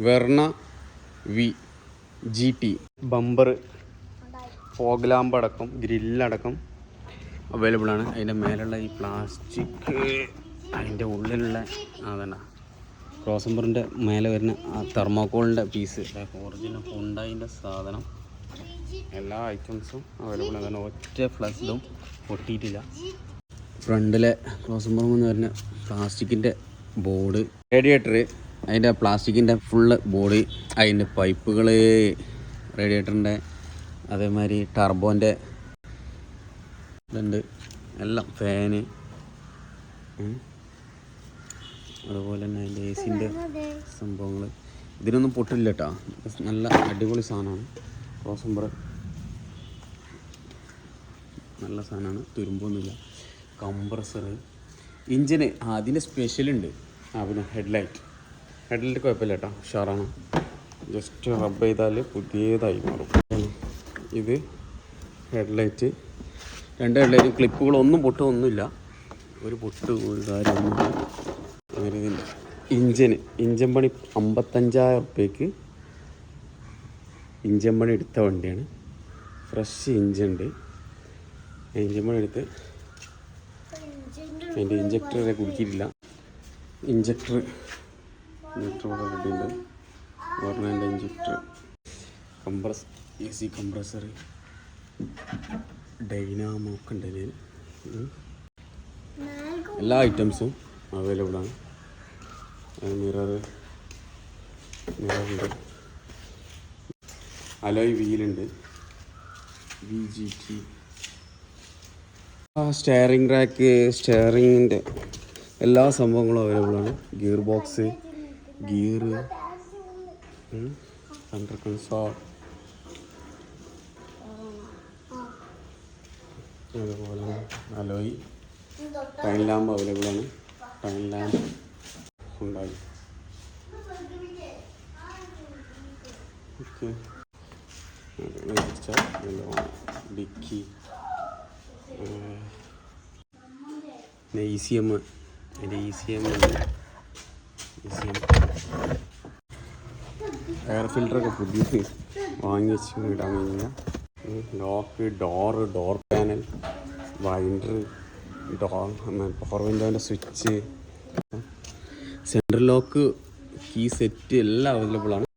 Verna VGT bumper fog lamp അടക്കം ഗ്രില്ലടക്കം available ആണ്. അതിൻ്റെ മേലുള്ള ഈ പ്ലാസ്റ്റിക് അതിൻ്റെ ഉള്ളിലുള്ള അതന്നെ ക്രോസംബറിൻ്റെ മേലെ വരുന്ന ആ തെർമോക്കോളിൻ്റെ പീസ് ഒറിജിനൽ ഹുണ്ടായിൻ്റെ സാധനം എല്ലാ ഐറ്റംസും അവൈലബിൾ ആണ്. ഒറ്റ ഫ്ലക്സും പൊട്ടിയിട്ടില്ല. ഫ്രണ്ടിലെ ക്രോസംബറിൽ വരുന്ന പ്ലാസ്റ്റിക്കിൻ്റെ ബോർഡ് റേഡിയേറ്റർ അതിൻ്റെ പ്ലാസ്റ്റിക്കിൻ്റെ ഫുള്ള് ബോഡി അതിൻ്റെ പൈപ്പുകൾ റേഡിയേറ്ററിൻ്റെ അതേമാതിരി ടർബോൻ്റെ ഇതുണ്ട് എല്ലാം ഫാന് അതുപോലെ തന്നെ അതിൻ്റെ AC സംഭവങ്ങൾ ഇതിനൊന്നും പൊട്ടില്ല കേട്ടോ. നല്ല അടിപൊളി സാധനമാണ്. ക്രോസംബർ നല്ല സാധനമാണ്, തുരുമ്പൊന്നുമില്ല. കംപ്രസർ ഇഞ്ചിന് അതിൻ്റെ സ്പെഷ്യലുണ്ട്. പിന്നെ ഹെഡ്ലൈറ്റ് കുഴപ്പമില്ല കേട്ടോ, ഉഷാറാണ്. ജസ്റ്റ് റബ്ബ് ചെയ്താൽ പുതിയതായി മാറും. ഇത് ഹെഡ്ലൈറ്റ്, രണ്ട് ഹെഡ്ലൈറ്റ് ക്ലിപ്പുകളൊന്നും പൊട്ടൊന്നുമില്ല, ഒരു പൊട്ട് ഒരു കാര്യമൊന്നും അങ്ങനെ ഇതില്ല. ഇഞ്ചൻ പണി 55,000 റുപ്യക്ക് ഇഞ്ചൻ പണി എടുത്ത വണ്ടിയാണ്. ഫ്രഷ് ഇഞ്ചുണ്ട്. ഇഞ്ചൻ പണി എടുത്ത് അതിൻ്റെ ഇഞ്ചക്ടർ വരെ കുടിക്കിയിട്ടില്ല. ഇഞ്ചക്ടർ ഇവിടെ കിട്ടിയിട്ടുണ്ട്. Government injector, AC compressor, dynamo ഒക്കെ ഉണ്ട്. എല്ലാ ഐറ്റംസും അവൈലബിൾ ആണ്. മിററുണ്ട്, അലോയ് വീലുണ്ട്, VGT, സ്റ്റെയറിംഗ് റാക്ക്, സ്റ്റെയറിങ്ങിൻ്റെ എല്ലാ സംഭവങ്ങളും അവൈലബിൾ ആണ്. Gear box, gear, central console, അതുപോലെ അലോയ്, ടൈൽ ലാമ്പ് അവൈലബിൾ ആണ്. ടൈൽ ലാമ്പ് ഉണ്ടായി. ഓക്കെ, ഡിക്കി, ECM, അതിൻ്റെ ECM എയർ ഫിൽറ്ററൊക്കെ പുതിയത് വാങ്ങി വെച്ച് ഇടാൻ കഴിഞ്ഞാൽ. Lock, door panel, winder, power വിൻഡോൻ്റെ switch, central lock, key set എല്ലാം അവൈലബിൾ ആണ്.